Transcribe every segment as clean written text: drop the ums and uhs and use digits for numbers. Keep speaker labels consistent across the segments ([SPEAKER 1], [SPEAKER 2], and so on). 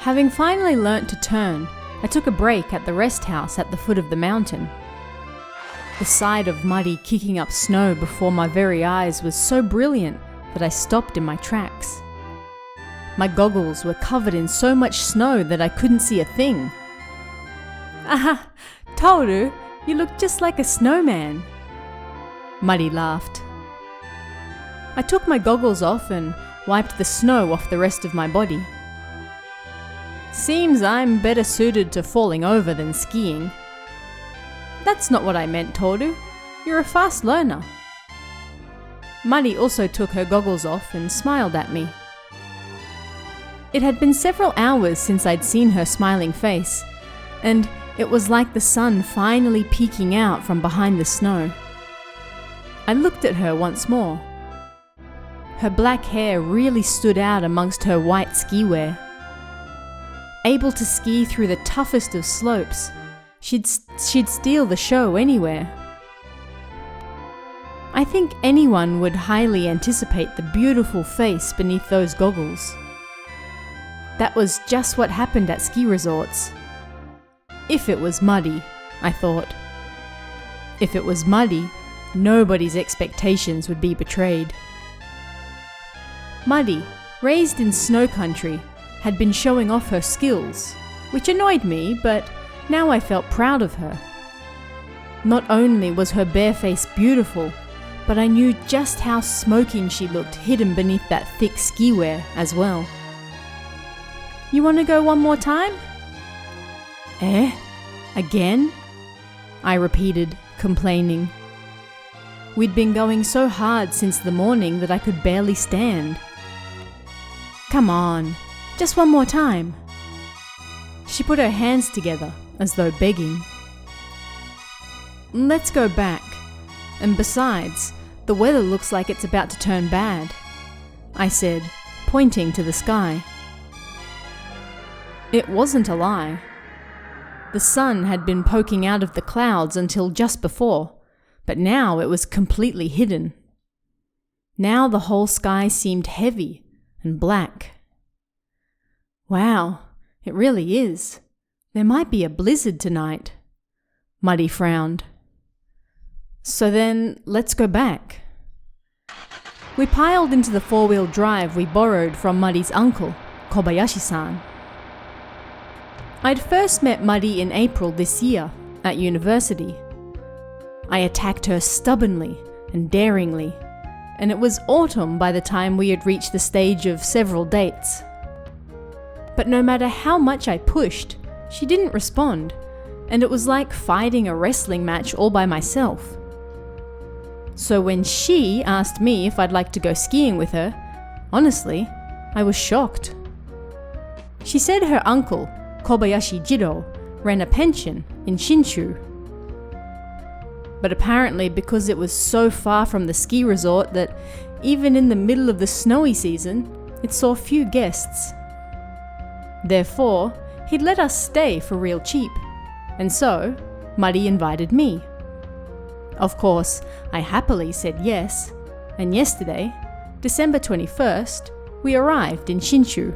[SPEAKER 1] Having finally learnt to turn, I took a break at the rest house at the foot of the mountain. The sight of muddy kicking up snow before my very eyes was so brilliant that I stopped in my tracks. My goggles were covered in so much snow that I couldn't see a thing. "Aha, Toru, you look just like a snowman." Muddy laughed. I took my goggles off and wiped the snow off the rest of my body. "Seems I'm better suited to falling over than skiing." "That's not what I meant, Toru. You're a fast learner." Muddy also took her goggles off and smiled at me. It had been several hours since I'd seen her smiling face, and it was like the sun finally peeking out from behind the snow. I looked at her once more. Her black hair really stood out amongst her white ski wear. Able to ski through the toughest of slopes, she'd steal the show anywhere. I think anyone would highly anticipate the beautiful face beneath those goggles. That was just what happened at ski resorts. If it was muddy, I thought. If it was muddy, nobody's expectations would be betrayed. Muddy, raised in snow country, had been showing off her skills, which annoyed me, but now I felt proud of her. Not only was her bare face beautiful, but I knew just how smoking she looked hidden beneath that thick ski wear as well. "You want to go one more time?" "Eh? Again?" I repeated, complaining. We'd been going so hard since the morning that I could barely stand. "Come on, just one more time." She put her hands together, as though begging. "Let's go back. And besides, the weather looks like it's about to turn bad," I said, pointing to the sky. It wasn't a lie. The sun had been poking out of the clouds until just before, but now it was completely hidden. Now the whole sky seemed heavy and black. "Wow, it really is. There might be a blizzard tonight." Muddy frowned. "So then, let's go back." We piled into the four-wheel drive we borrowed from Muddy's uncle, Kobayashi-san. I'd first met Muddy in April this year, at university. I attacked her stubbornly and daringly, and it was autumn by the time we had reached the stage of several dates. But no matter how much I pushed, she didn't respond, and it was like fighting a wrestling match all by myself. So when she asked me if I'd like to go skiing with her, honestly, I was shocked. She said her uncle, Kobayashi Jiro, ran a pension in Shinshu. But apparently because it was so far from the ski resort that even in the middle of the snowy season, it saw few guests. Therefore, he'd let us stay for real cheap, and so Muddy invited me. Of course, I happily said yes, and yesterday, December 21st, we arrived in Shinshu.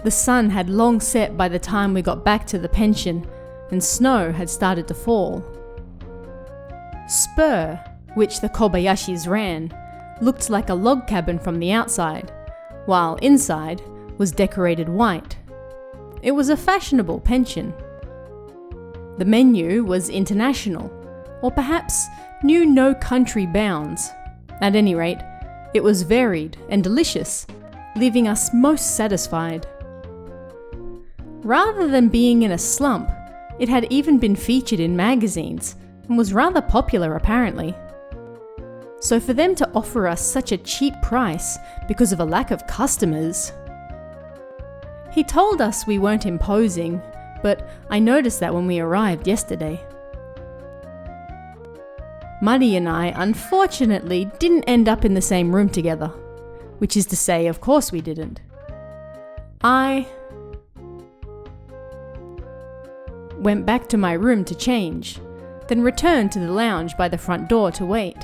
[SPEAKER 1] The sun had long set by the time we got back to the pension, and snow had started to fall. Spur, which the Kobayashis ran, looked like a log cabin from the outside, while inside was decorated white. It was a fashionable pension. The menu was international, or perhaps knew no country bounds. At any rate, it was varied and delicious, leaving us most satisfied. Rather than being in a slump, it had even been featured in magazines and was rather popular apparently. So for them to offer us such a cheap price because of a lack of customers... He told us we weren't imposing, but I noticed that when we arrived yesterday. Muddy and I unfortunately didn't end up in the same room together, which is to say, of course we didn't. I went back to my room to change, then returned to the lounge by the front door to wait.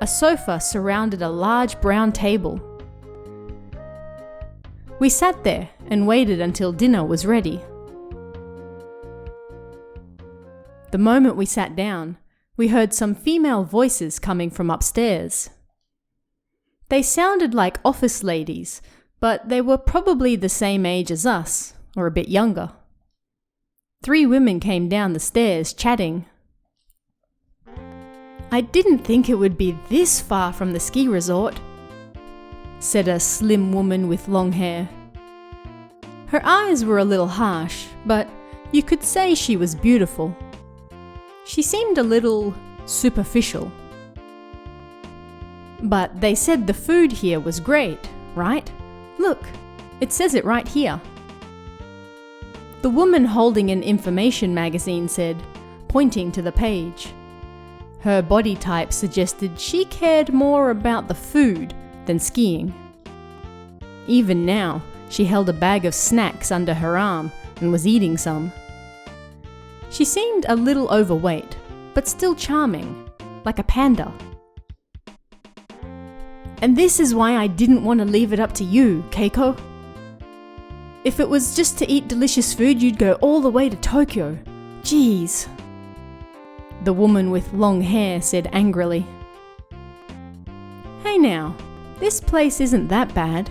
[SPEAKER 1] A sofa surrounded a large brown table. We sat there and waited until dinner was ready. The moment we sat down, we heard some female voices coming from upstairs. They sounded like office ladies, but they were probably the same age as us, or a bit younger. 3 women came down the stairs chatting. "I didn't think it would be this far from the ski resort," said a slim woman with long hair. Her eyes were a little harsh, but you could say she was beautiful. She seemed a little superficial. "But they said the food here was great, right? Look, it says it right here." The woman holding an information magazine said, pointing to the page. Her body type suggested she cared more about the food than skiing. Even now, she held a bag of snacks under her arm and was eating some. She seemed a little overweight, but still charming, like a panda. "And this is why I didn't want to leave it up to you, Keiko. If it was just to eat delicious food, you'd go all the way to Tokyo. Jeez," the woman with long hair said angrily. "Hey now, this place isn't that bad.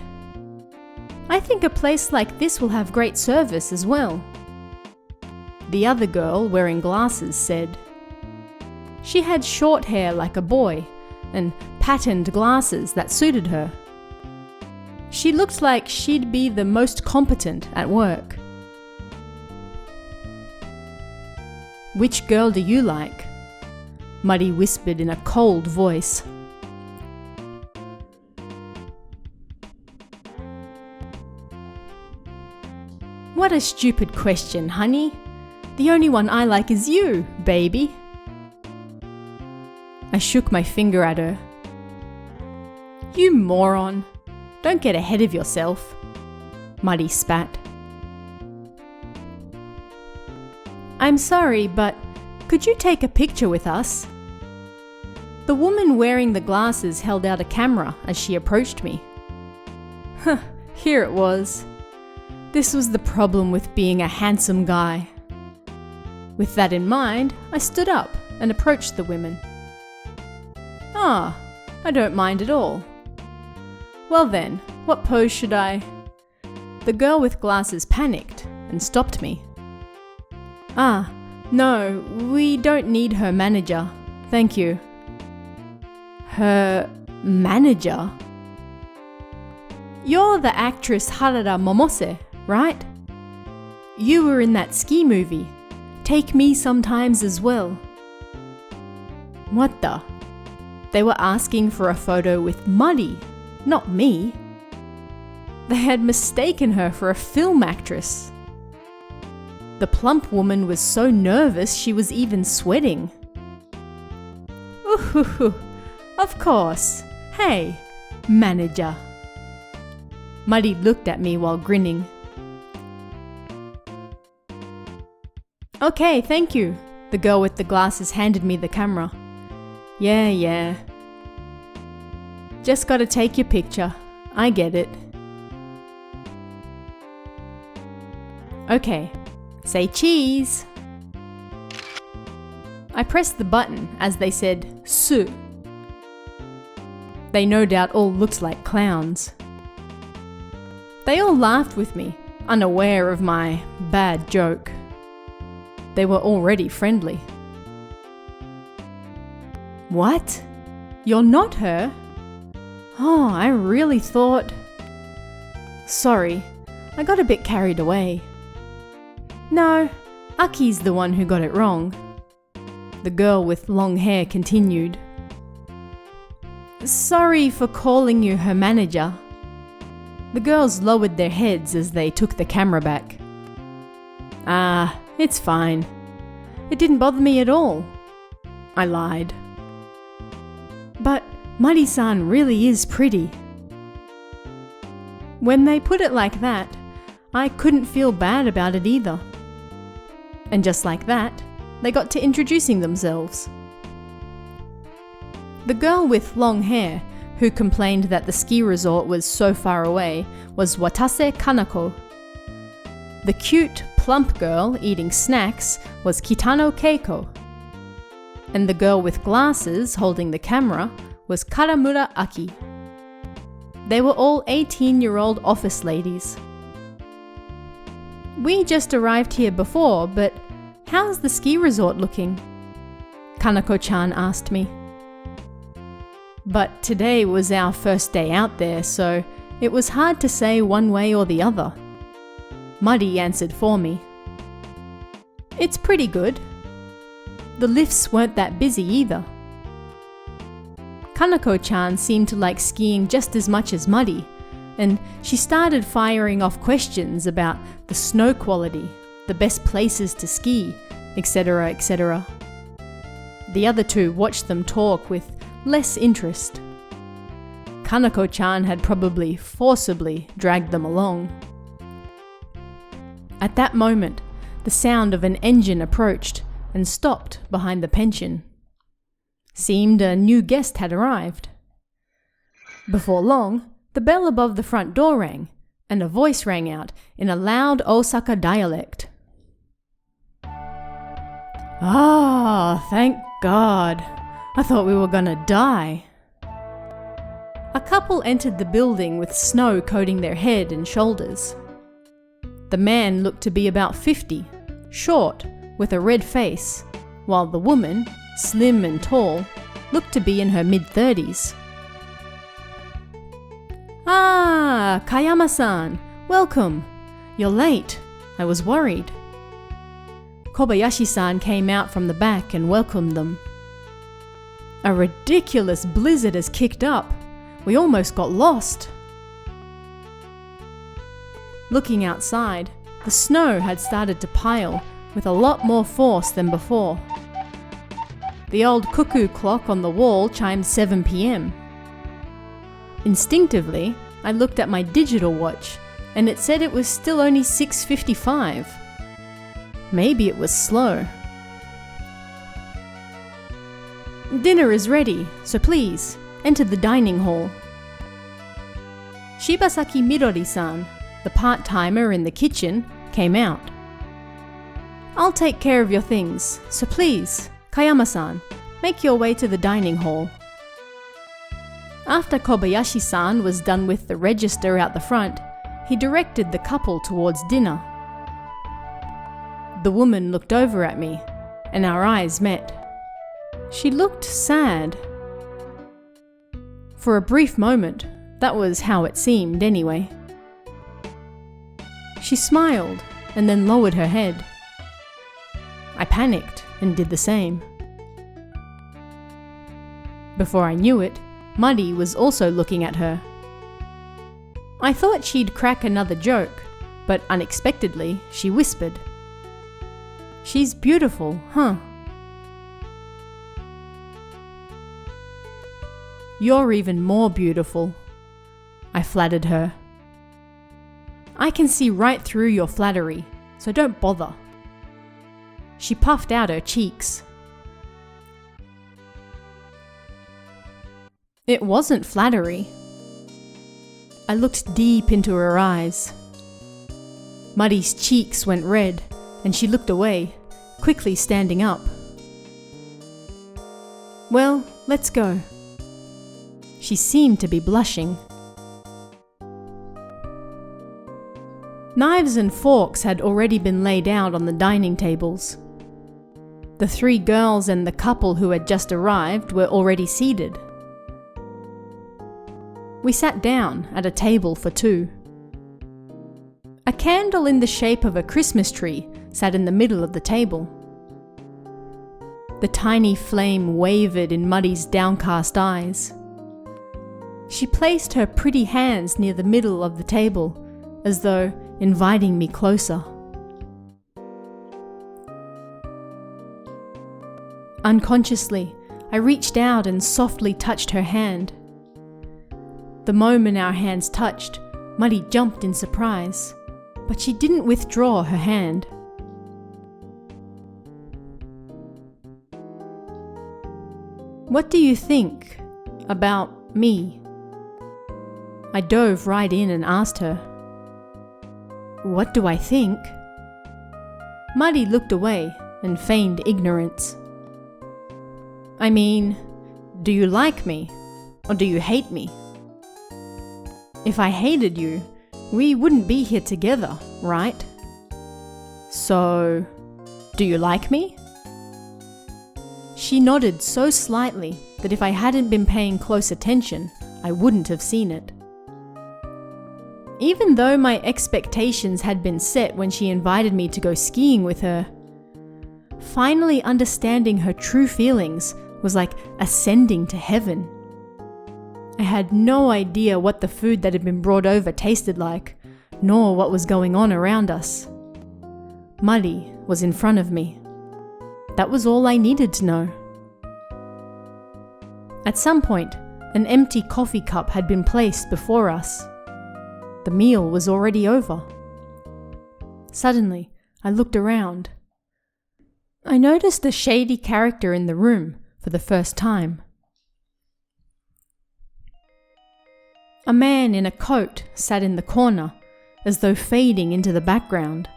[SPEAKER 1] I think a place like this will have great service as well," the other girl wearing glasses said. She had short hair like a boy and patterned glasses that suited her. She looked like she'd be the most competent at work. "Which girl do you like?" Muddy whispered in a cold voice. "What a stupid question, honey. The only one I like is you, baby." I shook my finger at her. "You moron. Don't get ahead of yourself," Muddy spat. "I'm sorry, but could you take a picture with us?" The woman wearing the glasses held out a camera as she approached me. Here it was. This was the problem with being a handsome guy. With that in mind, I stood up and approached the women. "Ah, I don't mind at all." "Well then, what pose should I?" The girl with glasses panicked and stopped me. "Ah, no, we don't need her manager. Thank you." "Her manager?" "You're the actress Harada Momose, right? You were in that ski movie, Take Me Sometimes as well." What the? They were asking for a photo with Muddy, not me. They had mistaken her for a film actress. The plump woman was so nervous she was even sweating. "Ooh, of course. Hey, manager." Muddy looked at me while grinning. "Okay, thank you." The girl with the glasses handed me the camera. Yeah. Just gotta take your picture. I get it. Okay, say cheese. I pressed the button as they said, "Su." They no doubt all looked like clowns. They all laughed with me, unaware of my bad joke. They were already friendly. "What? You're not her?" "Oh, I really thought..." "Sorry, I got a bit carried away." "No, Aki's the one who got it wrong," the girl with long hair continued. "Sorry for calling you her manager." The girls lowered their heads as they took the camera back. "Ah, it's fine. It didn't bother me at all," I lied. "But Muddy-san really is pretty." When they put it like that, I couldn't feel bad about it either. And just like that, they got to introducing themselves. The girl with long hair, who complained that the ski resort was so far away, was Watase Kanako. The cute, plump girl eating snacks was Kitano Keiko. And the girl with glasses holding the camera was Karamura Aki. They were all 18-year-old office ladies. We just arrived here before, but how's the ski resort looking? Kanako-chan asked me. But today was our first day out there, so it was hard to say one way or the other. Muddy answered for me. It's pretty good. The lifts weren't that busy either. Kanako-chan seemed to like skiing just as much as Muddy, and she started firing off questions about the snow quality, the best places to ski, etc., etc. The other two watched them talk with less interest. Kanako-chan had probably forcibly dragged them along. At that moment, the sound of an engine approached and stopped behind the pension. Seemed a new guest had arrived. Before long, the bell above the front door rang, and a voice rang out in a loud Osaka dialect. Ah, thank God. I thought we were gonna die. A couple entered the building with snow coating their head and shoulders. The man looked to be about 50, short, with a red face, while the woman, slim and tall, looked to be in her mid-30s. Ah, Kayama-san, welcome. You're late. I was worried. Kobayashi-san came out from the back and welcomed them. A ridiculous blizzard has kicked up. We almost got lost. Looking outside, the snow had started to pile with a lot more force than before. The old cuckoo clock on the wall chimed 7 p.m. Instinctively, I looked at my digital watch, and it said it was still only 6:55. Maybe it was slow. Dinner is ready, so please, enter the dining hall. Shibasaki Midori-san, the part-timer in the kitchen, came out. I'll take care of your things, so please, Kayama-san, make your way to the dining hall. After Kobayashi-san was done with the register out the front, he directed the couple towards dinner. The woman looked over at me, and our eyes met. She looked sad. For a brief moment, that was how it seemed anyway. She smiled and then lowered her head. I panicked and did the same. Before I knew it, Muddy was also looking at her. I thought she'd crack another joke, but unexpectedly she whispered, "She's beautiful, huh?" "You're even more beautiful," I flattered her. "I can see right through your flattery, so don't bother." She puffed out her cheeks. It wasn't flattery. I looked deep into her eyes. Muddy's cheeks went red, and she looked away, quickly standing up. "Well, let's go." She seemed to be blushing. Knives and forks had already been laid out on the dining tables. The 3 girls and the couple who had just arrived were already seated. We sat down at a table for 2. A candle in the shape of a Christmas tree sat in the middle of the table. The tiny flame wavered in Muddy's downcast eyes. She placed her pretty hands near the middle of the table, as though inviting me closer. Unconsciously, I reached out and softly touched her hand. The moment our hands touched, Muddy jumped in surprise, but she didn't withdraw her hand. "What do you think about me?" I dove right in and asked her, "What do I think?" Muddy looked away and feigned ignorance. "I mean, do you like me, or do you hate me? If I hated you, we wouldn't be here together, right? So, do you like me?" She nodded so slightly that if I hadn't been paying close attention, I wouldn't have seen it. Even though my expectations had been set when she invited me to go skiing with her, finally understanding her true feelings was like ascending to heaven. I had no idea what the food that had been brought over tasted like, nor what was going on around us. Muddy was in front of me. That was all I needed to know. At some point, an empty coffee cup had been placed before us. The meal was already over. Suddenly, I looked around. I noticed a shady character in the room for the first time. A man in a coat sat in the corner, as though fading into the background.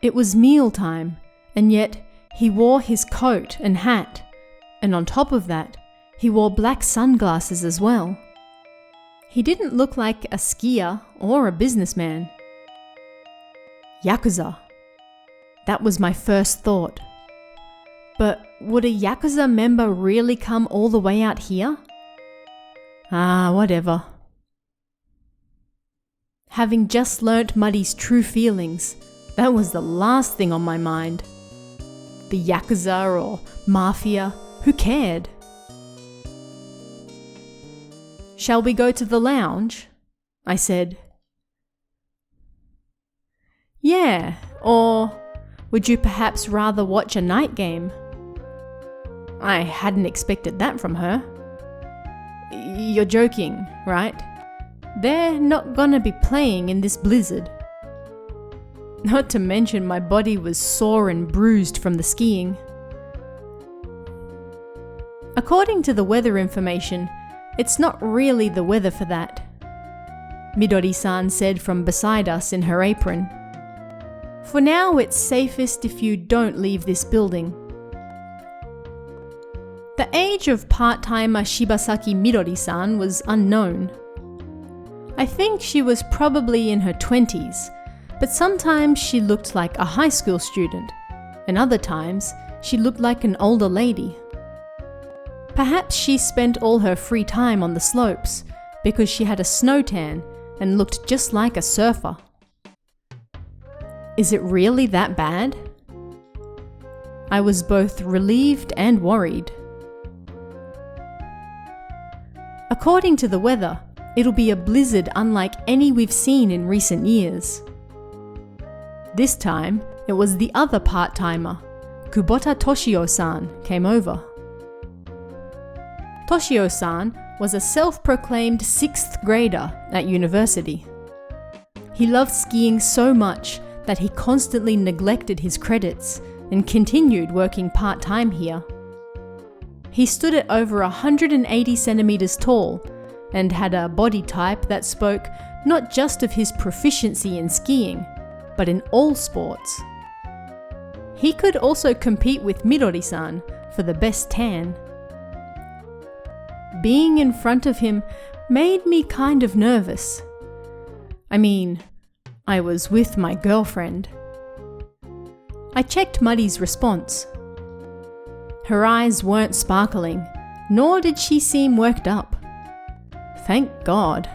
[SPEAKER 1] It was mealtime, and yet he wore his coat and hat, and on top of that, he wore black sunglasses as well. He didn't look like a skier or a businessman. Yakuza. That was my first thought. But would a Yakuza member really come all the way out here? Whatever. Having just learnt Muddy's true feelings, that was the last thing on my mind. The Yakuza or Mafia, who cared? "Shall we go to the lounge?" I said. "Yeah, or would you perhaps rather watch a night game?" I hadn't expected that from her. "You're joking, right? They're not gonna be playing in this blizzard." Not to mention my body was sore and bruised from the skiing. According to the weather information, it's not really the weather for that, Midori-san said from beside us in her apron. "For now, it's safest if you don't leave this building." The age of part-timer Shibasaki Midori-san was unknown. I think she was probably in her 20s, but sometimes she looked like a high school student, and other times she looked like an older lady. Perhaps she spent all her free time on the slopes because she had a snow tan and looked just like a surfer. Is it really that bad? I was both relieved and worried. According to the weather, it'll be a blizzard unlike any we've seen in recent years. This time, it was the other part-timer, Kubota Toshio-san, came over. Toshio-san was a self-proclaimed 6th grader at university. He loved skiing so much that he constantly neglected his credits and continued working part-time here. He stood at over 180 centimeters tall and had a body type that spoke not just of his proficiency in skiing, but in all sports. He could also compete with Midori-san for the best tan. Being in front of him made me kind of nervous. I mean, I was with my girlfriend. I checked Muddy's response. Her eyes weren't sparkling, nor did she seem worked up. Thank God.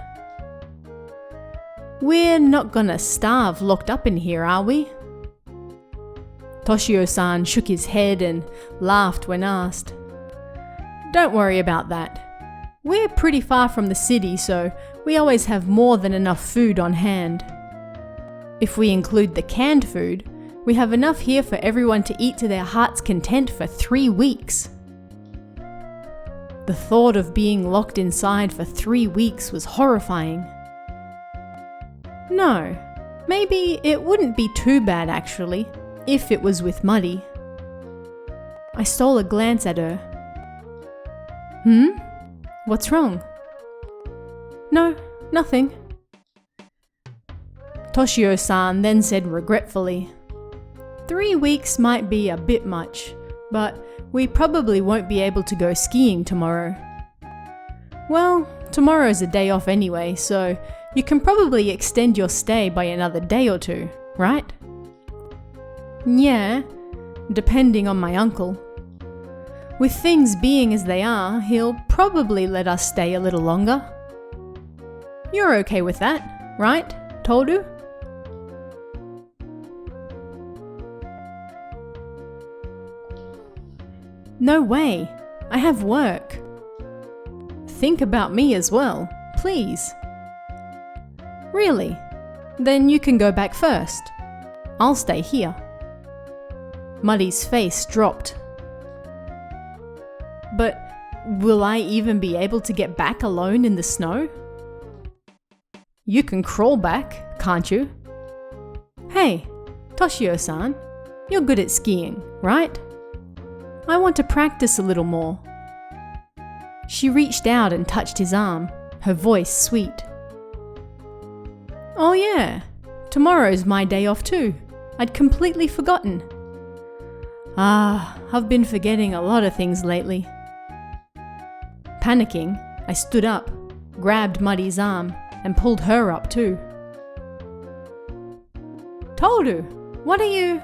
[SPEAKER 1] "We're not gonna starve locked up in here, are we?" Toshio-san shook his head and laughed when asked. "Don't worry about that. We're pretty far from the city, so we always have more than enough food on hand. If we include the canned food, we have enough here for everyone to eat to their heart's content for 3 weeks." The thought of being locked inside for 3 weeks was horrifying. No, maybe it wouldn't be too bad actually, if it was with Muddy. I stole a glance at her. What's wrong? No, Nothing. Toshio-san then said regretfully, 3 weeks might be a bit much, but we probably won't be able to go skiing tomorrow. Well, tomorrow's a day off anyway, so you can probably extend your stay by another day or two, right? Yeah, depending on my uncle. With things being as they are, he'll probably let us stay a little longer. You're okay with that, right, Toru? No way. I have work. Think about me as well, please. Really? Then you can go back first. I'll stay here. Muddy's face dropped. But will I even be able to get back alone in the snow? You can crawl back, can't you? Hey, Toshio-san, you're good at skiing, right? I want to practice a little more. She reached out and touched his arm, her voice sweet. Oh yeah, tomorrow's my day off too. I'd completely forgotten. I've been forgetting a lot of things lately. Panicking, I stood up, grabbed Muddy's arm, and pulled her up too. Toru, what are you?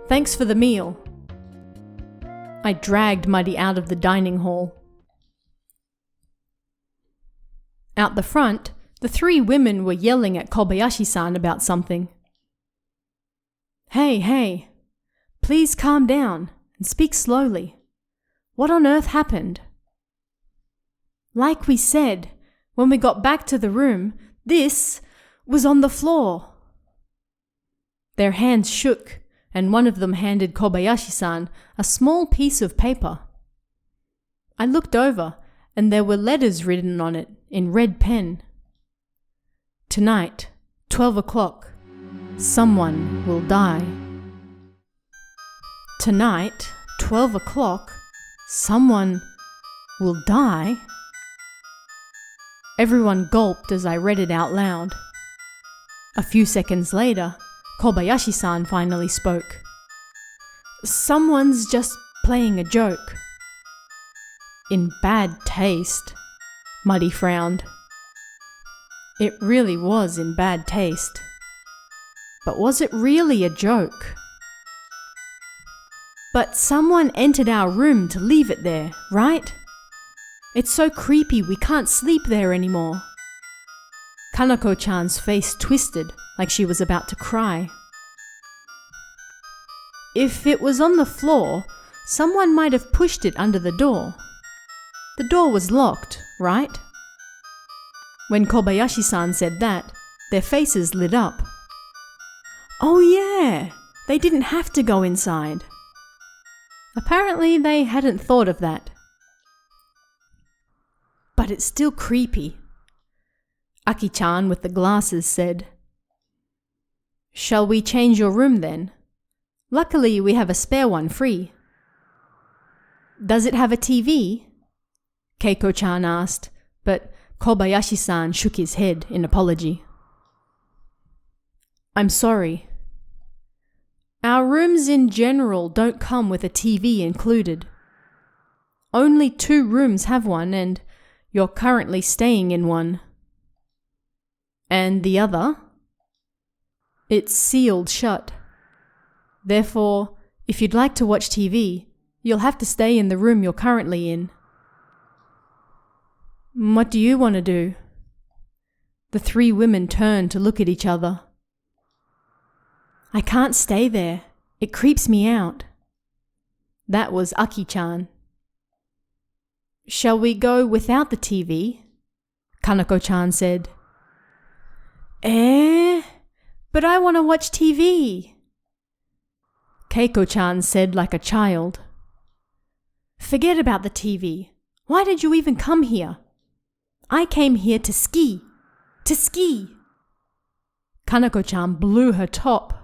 [SPEAKER 1] Thanks for the meal. I dragged Muddy out of the dining hall. Out the front, the 3 women were yelling at Kobayashi-san about something. Hey, please calm down and speak slowly. What on earth happened? Like we said, when we got back to the room, this was on the floor. Their hands shook, and one of them handed Kobayashi-san a small piece of paper. I looked over, and there were letters written on it in red pen. Tonight, 12 o'clock, someone will die. Tonight, 12 o'clock, someone will die? Everyone gulped as I read it out loud. A few seconds later, Kobayashi-san finally spoke. Someone's just playing a joke. In bad taste, Muddy frowned. It really was in bad taste. But was it really a joke? But someone entered our room to leave it there, right? It's so creepy we can't sleep there anymore. Kanako-chan's face twisted like she was about to cry. If it was on the floor, someone might have pushed it under the door. The door was locked, right? When Kobayashi-san said that, their faces lit up. Oh yeah, they didn't have to go inside. Apparently they hadn't thought of that. But it's still creepy. Aki-chan with the glasses said, Shall we change your room then? Luckily we have a spare one free. Does it have a TV? Keiko-chan asked, but Kobayashi-san shook his head in apology. I'm sorry. Our rooms in general don't come with a TV included. Only 2 rooms have one, and you're currently staying in one. And the other? It's sealed shut. Therefore, if you'd like to watch TV, you'll have to stay in the room you're currently in. What do you want to do? The 3 women turned to look at each other. I can't stay there. It creeps me out. That was Aki-chan. Shall we go without the TV? Kanako-chan said. But I want to watch TV. Keiko-chan said like a child. Forget about the TV. Why did you even come here? I came here to ski. To ski. Kanako-chan blew her top.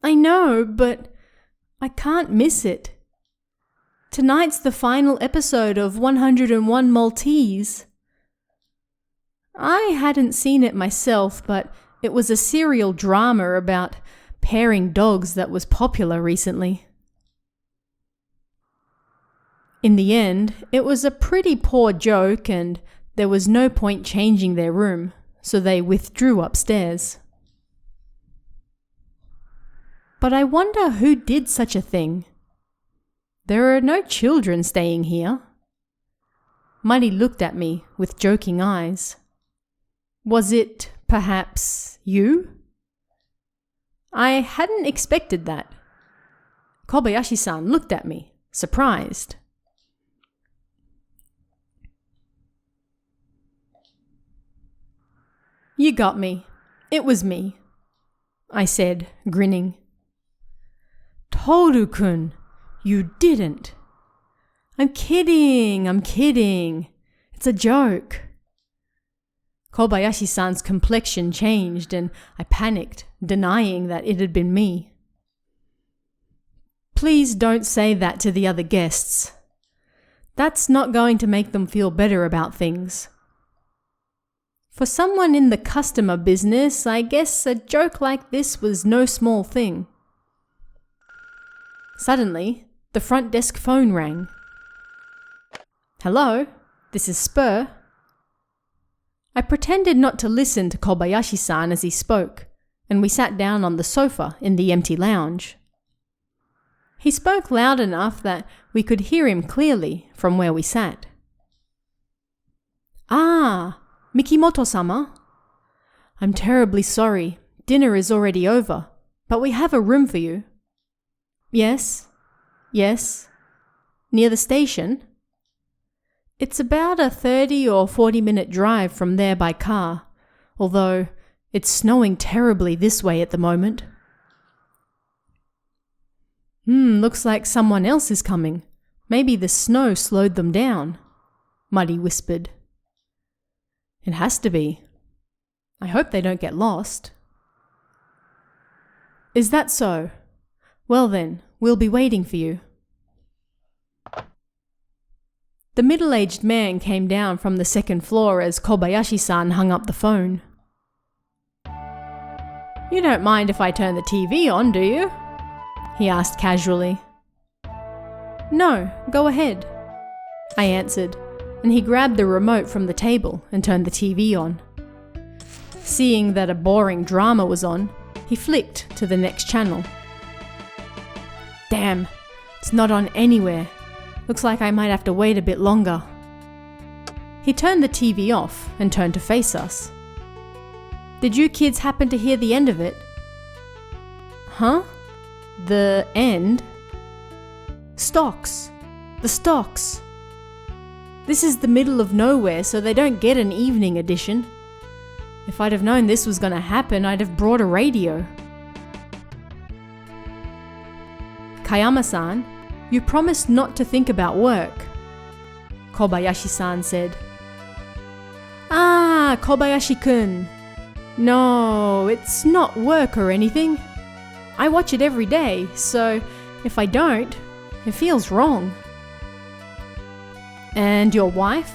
[SPEAKER 1] I know, but I can't miss it. Tonight's the final episode of 101 Maltese. I hadn't seen it myself, but it was a serial drama about pairing dogs that was popular recently. In the end, it was a pretty poor joke and there was no point changing their room, so they withdrew upstairs. But I wonder who did such a thing. There are no children staying here. Muddy looked at me with joking eyes. Was it, perhaps, you? I hadn't expected that. Kobayashi-san looked at me, surprised. You got me. It was me, I said, grinning. Toru-kun, you didn't. I'm kidding. It's a joke. Kobayashi-san's complexion changed and I panicked, denying that it had been me. Please don't say that to the other guests. That's not going to make them feel better about things. For someone in the customer business, I guess a joke like this was no small thing. Suddenly, the front desk phone rang. Hello, this is Spur. I pretended not to listen to Kobayashi-san as he spoke, and we sat down on the sofa in the empty lounge. He spoke loud enough that we could hear him clearly from where we sat. Ah, Mikimoto-sama. I'm terribly sorry. Dinner is already over, but we have a room for you. Yes. Near the station? It's about a 30 or 40-minute drive from there by car, although it's snowing terribly this way at the moment. Looks like someone else is coming. Maybe the snow slowed them down, Muddy whispered. It has to be. I hope they don't get lost. Is that so? Well then, we'll be waiting for you. The middle-aged man came down from the second floor as Kobayashi-san hung up the phone. You don't mind if I turn the TV on, do you? He asked casually. No, go ahead, I answered, and he grabbed the remote from the table and turned the TV on. Seeing that a boring drama was on, he flicked to the next channel. Damn, it's not on anywhere. Looks like I might have to wait a bit longer. He turned the TV off and turned to face us. Did you kids happen to hear the end of it? Huh? The end? Stocks. The stocks. This is the middle of nowhere, so they don't get an evening edition. If I'd have known this was going to happen, I'd have brought a radio. Kayama-san, you promised not to think about work, Kobayashi-san said. Ah, Kobayashi-kun. No, it's not work or anything. I watch it every day, so if I don't, it feels wrong. And your wife?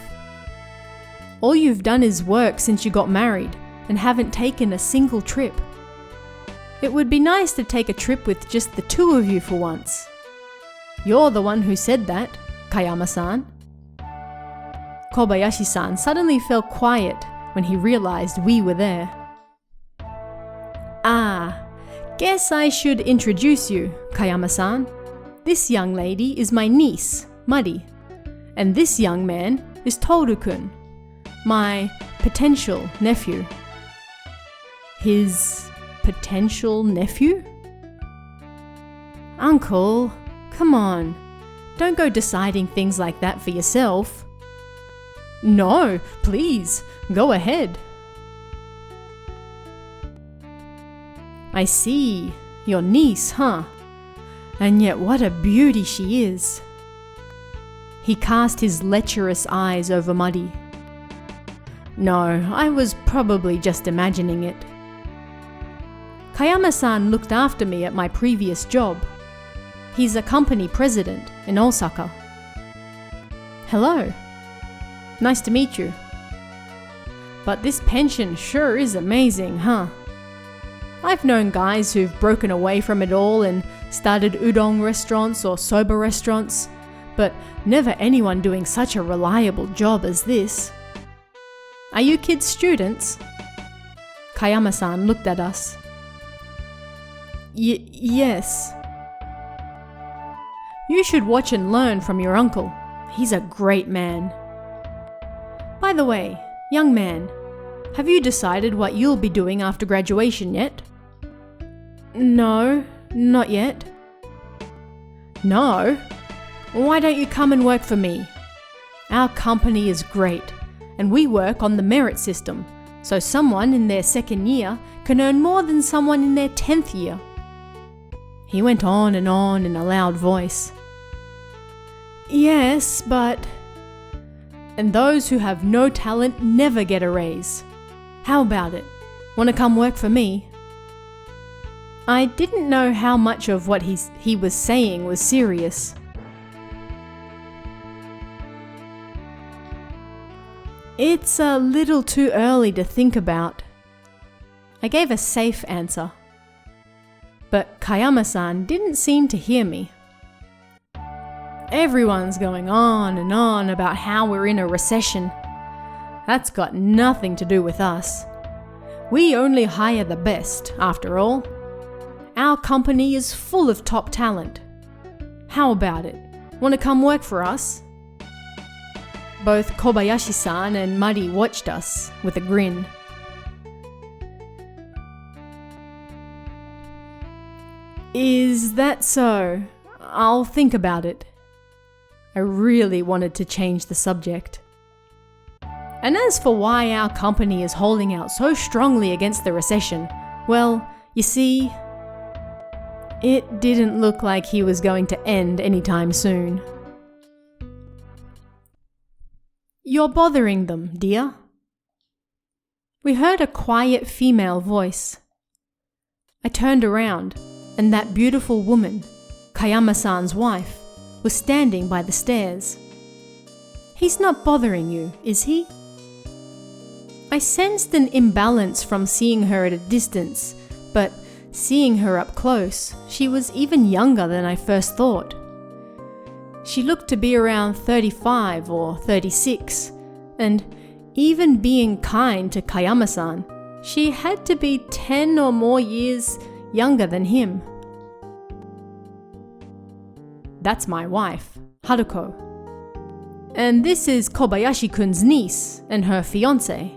[SPEAKER 1] All you've done is work since you got married and haven't taken a single trip. It would be nice to take a trip with just the two of you for once. You're the one who said that, Kayama-san. Kobayashi-san suddenly fell quiet when he realized we were there. Ah, guess I should introduce you, Kayama-san. This young lady is my niece, Muddy, and this young man is Toru-kun, my potential nephew. His potential nephew? Uncle, come on. Don't go deciding things like that for yourself. No, please, go ahead. I see, your niece, huh? And yet what a beauty she is. He cast his lecherous eyes over Muddy. No, I was probably just imagining it. Kayama-san looked after me at my previous job. He's a company president in Osaka. Hello. Nice to meet you. But this pension sure is amazing, huh? I've known guys who've broken away from it all and started udon restaurants or soba restaurants, but never anyone doing such a reliable job as this. Are you kids students? Kayama-san looked at us. Yes. You should watch and learn from your uncle. He's a great man. By the way, young man, have you decided what you'll be doing after graduation yet? No, not yet. No? Why don't you come and work for me? Our company is great, and we work on the merit system, so someone in their second year can earn more than someone in their 10th year. He went on in a loud voice. Yes, but... And those who have no talent never get a raise. How about it? Want to come work for me? I didn't know how much of what he was saying was serious. It's a little too early to think about. I gave a safe answer. But Kayama-san didn't seem to hear me. Everyone's going on and on about how we're in a recession. That's got nothing to do with us. We only hire the best, after all. Our company is full of top talent. How about it? Want to come work for us? Both Kobayashi-san and Mari watched us with a grin. Is that so? I'll think about it. I really wanted to change the subject. And as for why our company is holding out so strongly against the recession, well, you see, it didn't look like he was going to end anytime soon. You're bothering them, dear. We heard a quiet female voice. I turned around, and that beautiful woman, Kayama-san's wife, was standing by the stairs. He's not bothering you, is he? I sensed an imbalance from seeing her at a distance, but seeing her up close, she was even younger than I first thought. She looked to be around 35 or 36, and even being kind to Kayama-san, she had to be 10 or more years younger than him. That's my wife, Haruko. And this is Kobayashi-kun's niece and her fiancé.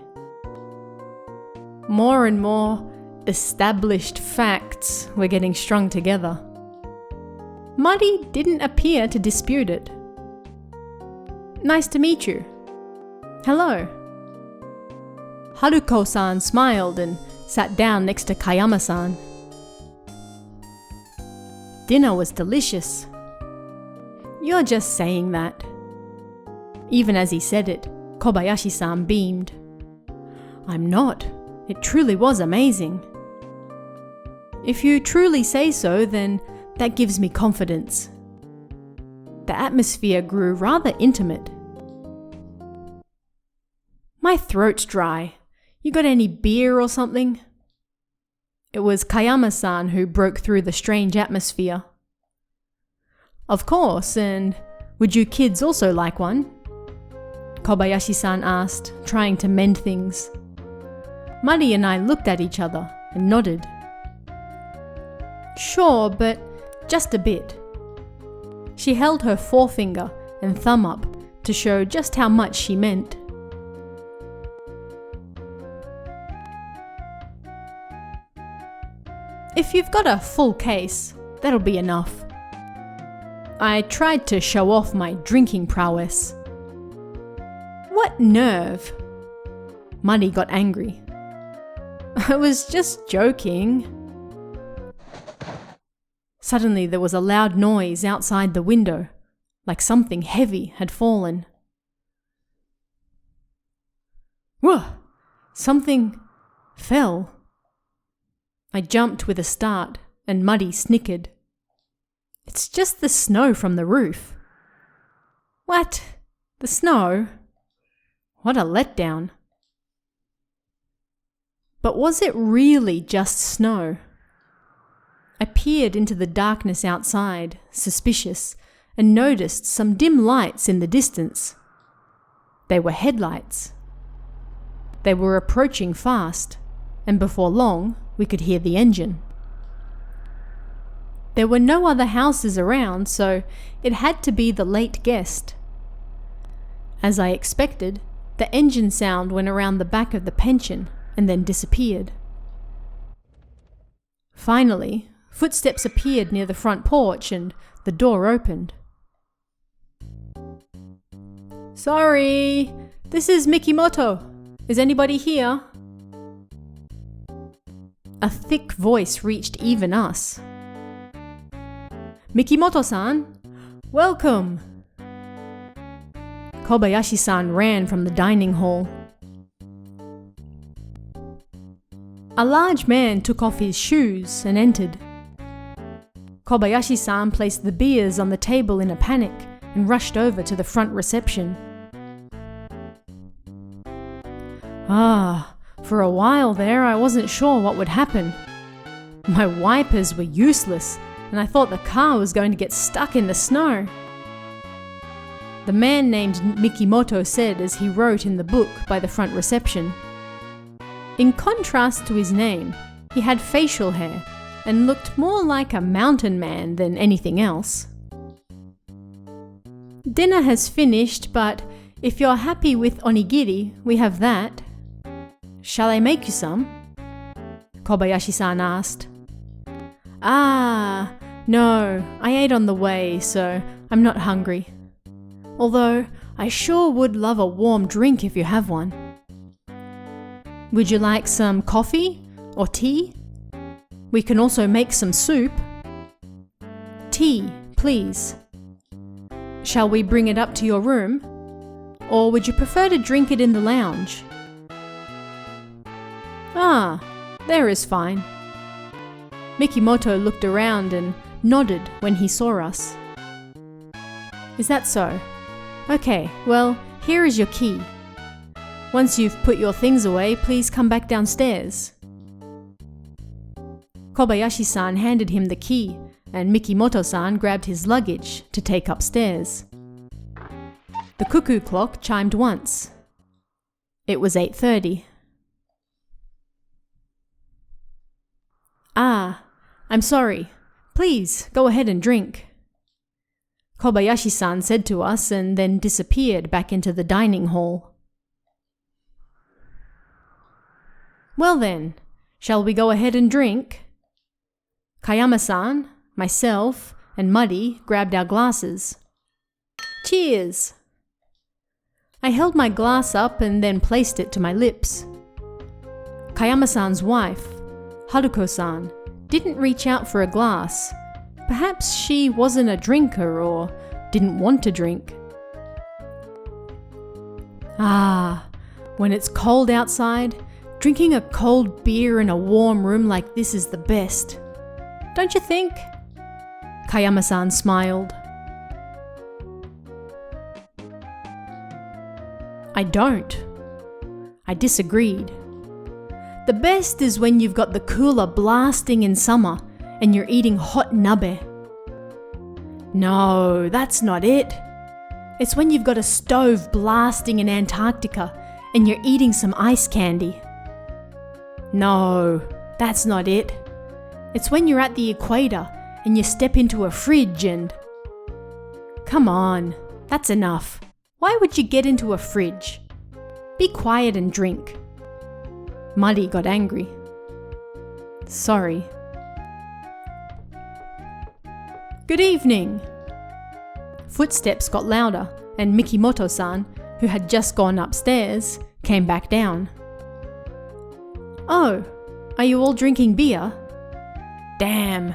[SPEAKER 1] More and more established facts were getting strung together. Mari didn't appear to dispute it. Nice to meet you. Hello. Haruko-san smiled and sat down next to Kayama-san. Dinner was delicious. You're just saying that. Even as he said it, Kobayashi-san beamed. I'm not. It truly was amazing. If you truly say so, then that gives me confidence. The atmosphere grew rather intimate. My throat's dry. You got any beer or something? It was Kayama-san who broke through the strange atmosphere. Of course, and would you kids also like one? Kobayashi-san asked, trying to mend things. Mari and I looked at each other and nodded. Sure, but just a bit. She held her forefinger and thumb up to show just how much she meant. If you've got a full case, that'll be enough. I tried to show off my drinking prowess. What nerve! Mari got angry. I was just joking. Suddenly there was a loud noise outside the window, like something heavy had fallen. Whoa! Something fell. I jumped with a start, and Mari snickered. It's just the snow from the roof. What? The snow? What a letdown. But was it really just snow? I peered into the darkness outside, suspicious, and noticed some dim lights in the distance. They were headlights. They were approaching fast, and before long, we could hear the engine. There were no other houses around, so it had to be the late guest. As I expected, the engine sound went around the back of the pension and then disappeared. Finally, footsteps appeared near the front porch and the door opened. "Sorry, this is Mikimoto. Is anybody here?" A thick voice reached even us. "Mikimoto-san, welcome!" Kobayashi-san ran from the dining hall. A large man took off his shoes and entered. Kobayashi-san placed the beers on the table in a panic and rushed over to the front reception. For a while there I wasn't sure what would happen. My wipers were useless and I thought the car was going to get stuck in the snow. The man named Mikimoto said as he wrote in the book by the front reception. In contrast to his name, he had facial hair and looked more like a mountain man than anything else. "Dinner has finished, but if you're happy with onigiri, we have that. Shall I make you some?" Kobayashi-san asked. No, I ate on the way, so I'm not hungry. Although, I sure would love a warm drink if you have one. Would you like some coffee or tea? We can also make some soup. Tea, please. Shall we bring it up to your room? Or would you prefer to drink it in the lounge? There is fine. Mikimoto looked around and nodded when he saw us. Is that so? Okay, well, here is your key. Once you've put your things away, please come back downstairs. Kobayashi-san handed him the key, and Mikimoto-san grabbed his luggage to take upstairs. The cuckoo clock chimed once. It was 8:30. I'm sorry. Please, go ahead and drink. Kobayashi-san said to us and then disappeared back into the dining hall. Well then, shall we go ahead and drink? Kayama-san, myself, and Muddy grabbed our glasses. Cheers! I held my glass up and then placed it to my lips. Kayama-san's wife, Haruko-san, didn't reach out for a glass. Perhaps she wasn't a drinker or didn't want to drink. When it's cold outside, drinking a cold beer in a warm room like this is the best. Don't you think? Kayama-san smiled. I don't. I disagreed. The best is when you've got the cooler blasting in summer and you're eating hot nabe. No, that's not it. It's when you've got a stove blasting in Antarctica and you're eating some ice candy. No, that's not it. It's when you're at the equator and you step into a fridge and... Come on, that's enough. Why would you get into a fridge? Be quiet and drink. Muddy got angry. Sorry. Good evening. Footsteps got louder and Mikimoto-san, who had just gone upstairs, came back down. Oh, are you all drinking beer? Damn.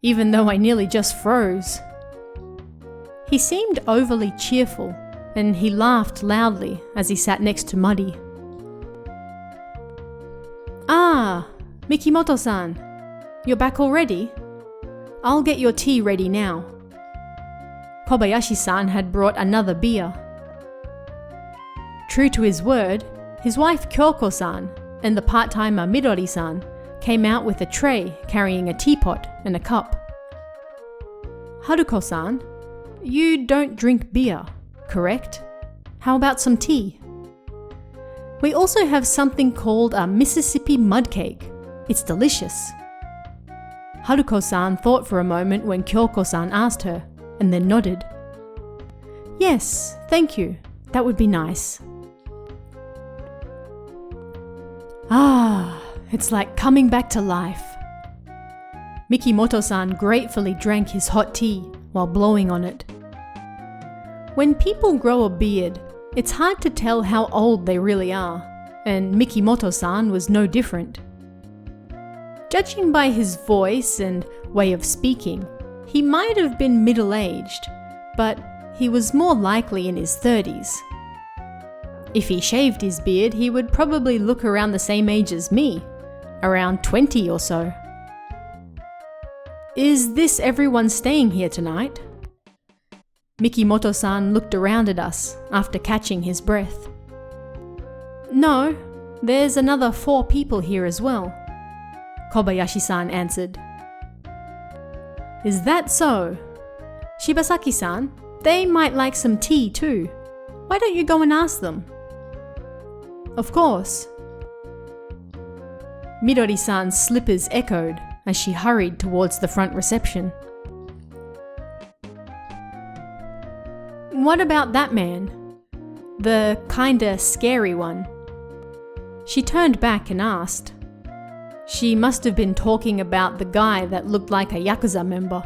[SPEAKER 1] Even though I nearly just froze. He seemed overly cheerful and he laughed loudly as he sat next to Muddy. Mikimoto-san, you're back already? I'll get your tea ready now. Kobayashi-san had brought another beer. True to his word, his wife Kyoko-san, and the part-timer Midori-san came out with a tray carrying a teapot and a cup. Haruko-san, you don't drink beer, correct? How about some tea? We also have something called a Mississippi mud cake. It's delicious. Haruko-san thought for a moment when Kyoko-san asked her, and then nodded. Yes, thank you. That would be nice. Ah, it's like coming back to life. Mikimoto-san gratefully drank his hot tea while blowing on it. When people grow a beard, it's hard to tell how old they really are, and Mikimoto-san was no different. Judging by his voice and way of speaking, he might have been middle-aged, but he was more likely in his 30s. If he shaved his beard, he would probably look around the same age as me, around 20 or so. Is this everyone staying here tonight? Mikimoto-san looked around at us after catching his breath. No, there's another 4 people here as well, Kobayashi-san answered. Is that so? Shibasaki-san, they might like some tea too. Why don't you go and ask them? Of course. Midori-san's slippers echoed as she hurried towards the front reception. What about that man? The kinda scary one. She turned back and asked. She must have been talking about the guy that looked like a Yakuza member.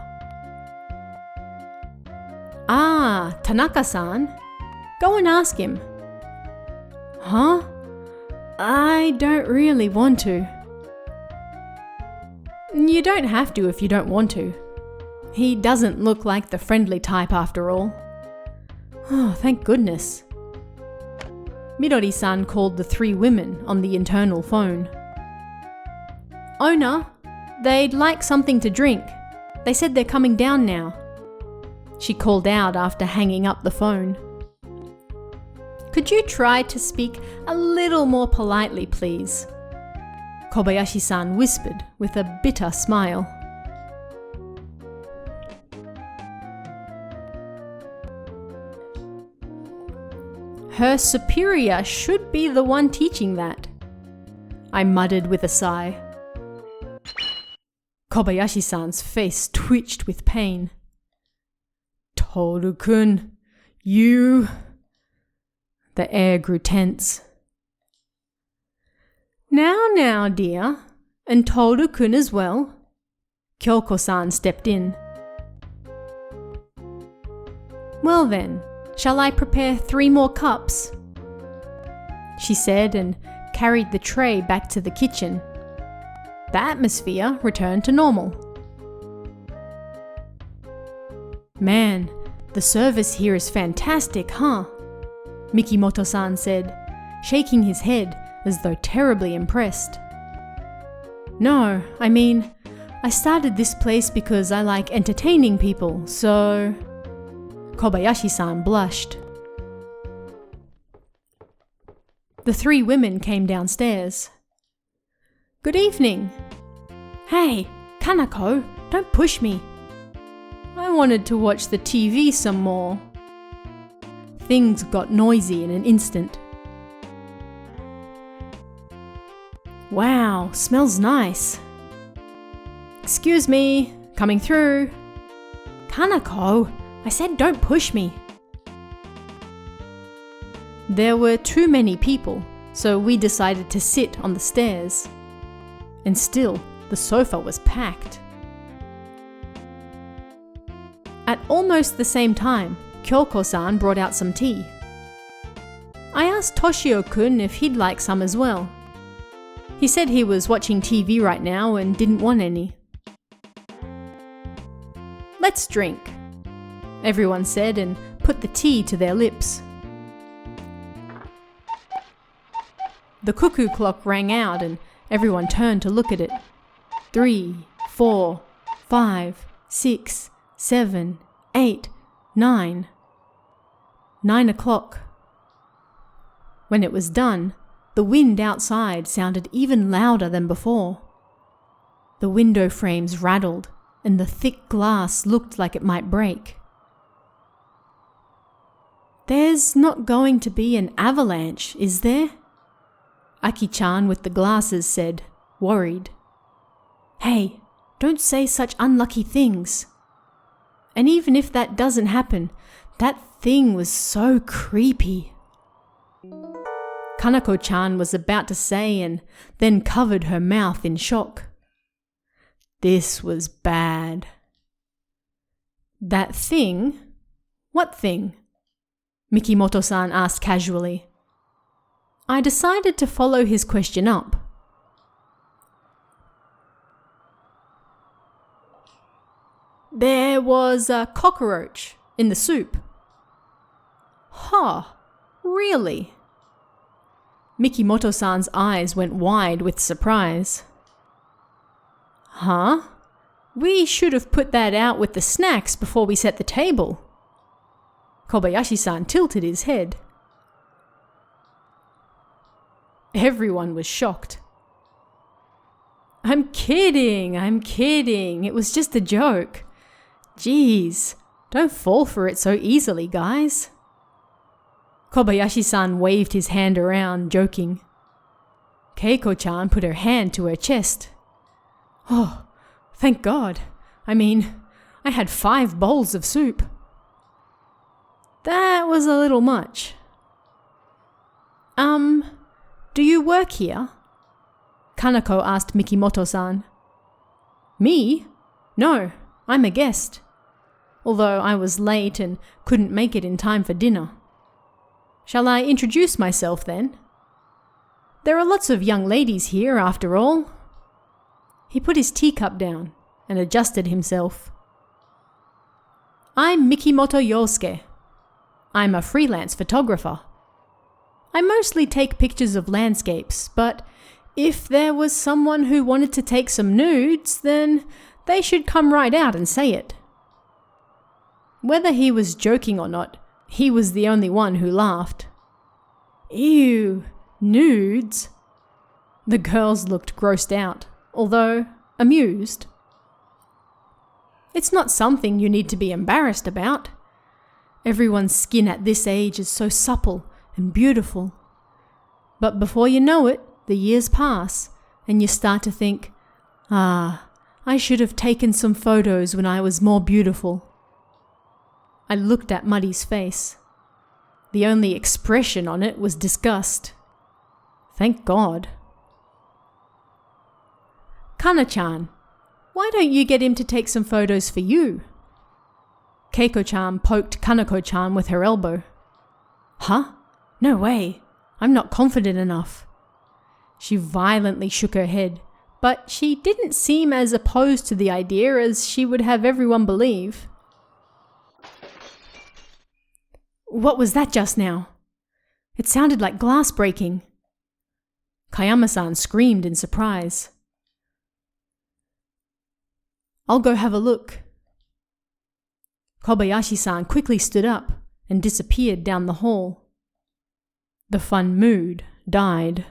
[SPEAKER 1] Ah, Tanaka-san. Go and ask him. Huh? I don't really want to. You don't have to if you don't want to. He doesn't look like the friendly type after all. Oh, thank goodness. Midori-san called the 3 women on the internal phone. Owner, they'd like something to drink. They said they're coming down now. She called out after hanging up the phone. Could you try to speak a little more politely, please? Kobayashi-san whispered with a bitter smile. Her superior should be the one teaching that, I muttered with a sigh. Kobayashi-san's face twitched with pain. Toru-kun, you... The air grew tense. Now, dear, and Toru-kun as well. Kyoko-san stepped in. Well then, shall I prepare 3 more cups? She said and carried the tray back to the kitchen. The atmosphere returned to normal. Man, the service here is fantastic, huh? Mikimoto-san said, shaking his head as though terribly impressed. No, I mean, I started this place because I like entertaining people, so... Kobayashi-san blushed. The 3 women came downstairs. Good evening. Hey, Kanako, don't push me. I wanted to watch the TV some more. Things got noisy in an instant. Wow, smells nice. Excuse me, coming through. Kanako, I said don't push me. There were too many people, so we decided to sit on the stairs. And still, the sofa was packed. At almost the same time, Kyoko-san brought out some tea. I asked Toshio-kun if he'd like some as well. He said he was watching TV right now and didn't want any. Let's drink, everyone said and put the tea to their lips. The cuckoo clock rang out and everyone turned to look at it. 3, 4, 5, 6, 7, 8, 9. 9 o'clock. When it was done, the wind outside sounded even louder than before. The window frames rattled, and the thick glass looked like it might break. "There's not going to be an avalanche, is there?" Aki-chan with the glasses said, worried. "Hey, don't say such unlucky things. And even if that doesn't happen, that thing was so creepy." Kanako-chan was about to say and then covered her mouth in shock. This was bad. "That thing? What thing?" Mikimoto-san asked casually. I decided to follow his question up. "There was a cockroach in the soup." "Huh, really?" Mikimoto-san's eyes went wide with surprise. "Huh? We should have put that out with the snacks before we set the table." Kobayashi-san tilted his head. Everyone was shocked. I'm kidding. It was just a joke. Jeez, don't fall for it so easily, guys." Kobayashi-san waved his hand around, joking. Keiko-chan put her hand to her chest. "Oh, thank God. I had 5 bowls of soup." "That was a little much." Do you work here?" Kanako asked Mikimoto-san. "Me? No, I'm a guest. Although I was late and couldn't make it in time for dinner. Shall I introduce myself then? There are lots of young ladies here after all." He put his teacup down and adjusted himself. "I'm Mikimoto Yosuke. I'm a freelance photographer. I mostly take pictures of landscapes, but if there was someone who wanted to take some nudes, then they should come right out and say it." Whether he was joking or not, he was the only one who laughed. "Ew, nudes?" The girls looked grossed out, although amused. "It's not something you need to be embarrassed about. Everyone's skin at this age is so supple and beautiful. But before you know it, the years pass, and you start to think, I should have taken some photos when I was more beautiful." I looked at Muddy's face. The only expression on it was disgust. Thank God. "Kana-chan, why don't you get him to take some photos for you?" Keiko-chan poked Kanako-chan with her elbow. "Huh? No way. I'm not confident enough." She violently shook her head, but she didn't seem as opposed to the idea as she would have everyone believe. What was that just now? It sounded like glass breaking. Kayama-san screamed in surprise. "I'll go have a look." Kobayashi-san quickly stood up and disappeared down the hall. The fun mood died.